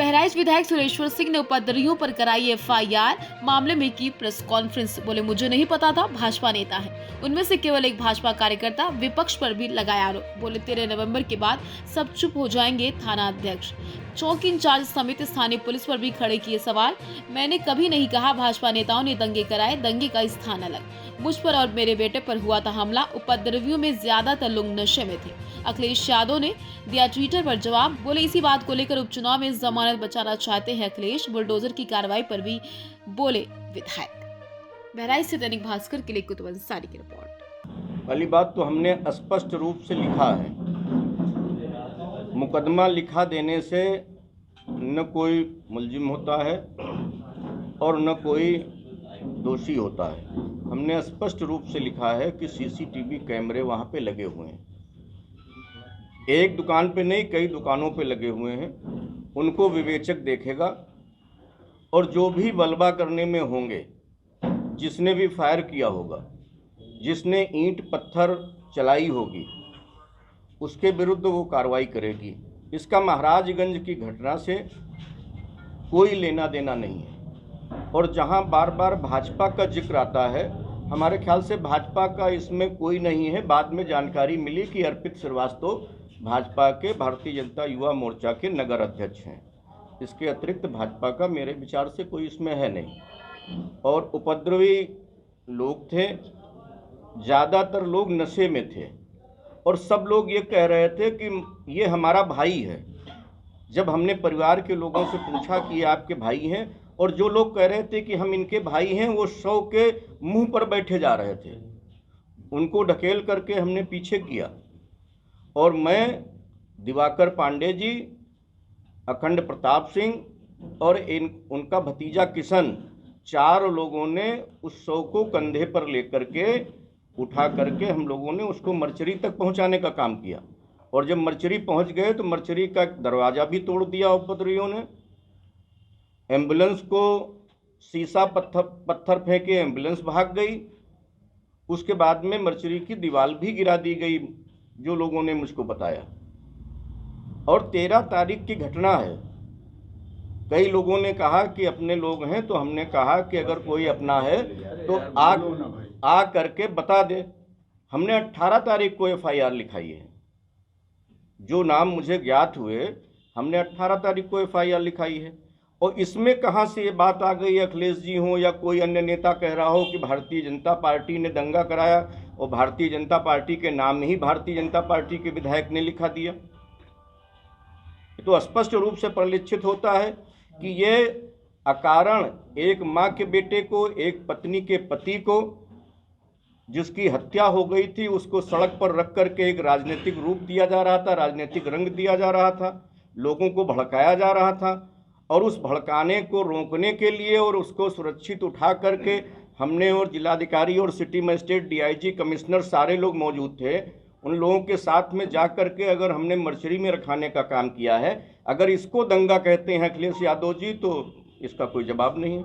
बहराइच विधायक सुरेश्वर सिंह ने उपद्रवियों पर कराई एफआईआर, मामले में की प्रेस कॉन्फ्रेंस। बोले, मुझे नहीं पता था, भाजपा नेता है। उनमें से केवल एक भाजपा कार्यकर्ता, विपक्ष पर भी लगाया आरोप। बोले, 13 नवंबर के बाद सब चुप हो जाएंगे। थाना अध्यक्ष, चौकी इंचार्ज समेत स्थानीय पुलिस पर भी खड़े किए सवाल। मैंने कभी नहीं कहा भाजपा नेताओं ने दंगे कराए, दंगे का स्थान अलग। मुझ पर और मेरे बेटे पर हुआ था हमला। उपद्रवियों में ज्यादातर लोग नशे में थे। अखिलेश यादव ने दिया ट्विटर पर जवाब। बोले, इसी बात को लेकर उपचुनाव में जमानत बचाना चाहते हैं अखिलेश। बुलडोजर की कार्रवाई पर भी बोले विधायक। बहराइच से दैनिक भास्कर के लिए कुतुब अंसारी की रिपोर्ट। पहली बात तो हमने स्पष्ट रूप से लिखा है, मुकदमा लिखा देने से न कोई मुलजिम होता है और न कोई दोषी होता है। हमने स्पष्ट रूप से लिखा है कि सीसीटीवी कैमरे वहाँ पे लगे हुए हैं। एक दुकान पे नहीं, कई दुकानों पे लगे हुए हैं। उनको विवेचक देखेगा और जो भी बलवा करने में होंगे, जिसने भी फायर किया होगा, जिसने ईंट पत्थर चलाई होगी, उसके विरुद्ध वो कार्रवाई करेगी। इसका महाराजगंज की घटना से कोई लेना देना नहीं है। और जहां बार बार भाजपा का जिक्र आता है, हमारे ख्याल से भाजपा का इसमें कोई नहीं है। बाद में जानकारी मिली कि अर्पित श्रीवास्तव भाजपा के भारतीय जनता युवा मोर्चा के नगर अध्यक्ष हैं। इसके अतिरिक्त भाजपा का मेरे विचार से कोई इसमें है नहीं। और उपद्रवी लोग थे, ज़्यादातर लोग नशे में थे और सब लोग ये कह रहे थे कि ये हमारा भाई है। जब हमने परिवार के लोगों से पूछा कि ये आपके भाई हैं, और जो लोग कह रहे थे कि हम इनके भाई हैं, वो 100 के मुंह पर बैठे जा रहे थे। उनको ढकेल करके हमने पीछे किया और मैं, दिवाकर पांडे जी, अखंड प्रताप सिंह और उनका भतीजा किशन, 4 लोगों ने उस 100 को कंधे पर लेकर के उठा करके हम लोगों ने उसको मर्चरी तक पहुंचाने का काम किया। और जब मर्चरी पहुंच गए तो मर्चरी का दरवाज़ा भी तोड़ दिया उपद्रवियों ने। एम्बुलेंस को शीशा पत्थर फेंके, एम्बुलेंस भाग गई। उसके बाद में मर्चरी की दीवार भी गिरा दी गई, जो लोगों ने मुझको बताया। और 13 तारीख की घटना है। कई लोगों ने कहा कि अपने लोग हैं, तो हमने कहा कि अगर कोई अपना है तो आ करके बता दे। हमने 18 तारीख को एफआईआर लिखाई है। जो नाम मुझे ज्ञात हुए, हमने 18 तारीख को एफआईआर लिखाई है। और इसमें कहाँ से ये बात आ गई, अखिलेश जी हो या कोई अन्य नेता कह रहा हो कि भारतीय जनता पार्टी ने दंगा कराया और भारतीय जनता पार्टी के नाम ही भारतीय जनता पार्टी के विधायक ने लिखा दिया। तो स्पष्ट रूप से परिलक्षित होता है कि ये अकारण एक माँ के बेटे को, एक पत्नी के पति को, जिसकी हत्या हो गई थी, उसको सड़क पर रख करके एक राजनीतिक रूप दिया जा रहा था, राजनीतिक रंग दिया जा रहा था, लोगों को भड़काया जा रहा था। और उस भड़काने को रोकने के लिए और उसको सुरक्षित उठा करके हमने, और जिलाधिकारी और सिटी मजिस्ट्रेट, डीआईजी, कमिश्नर, सारे लोग मौजूद थे। उन लोगों के साथ में जा करके अगर हमने मर्चरी में रखाने का काम किया है, अगर इसको दंगा कहते हैं अखिलेश यादव जी, तो इसका कोई जवाब नहीं है।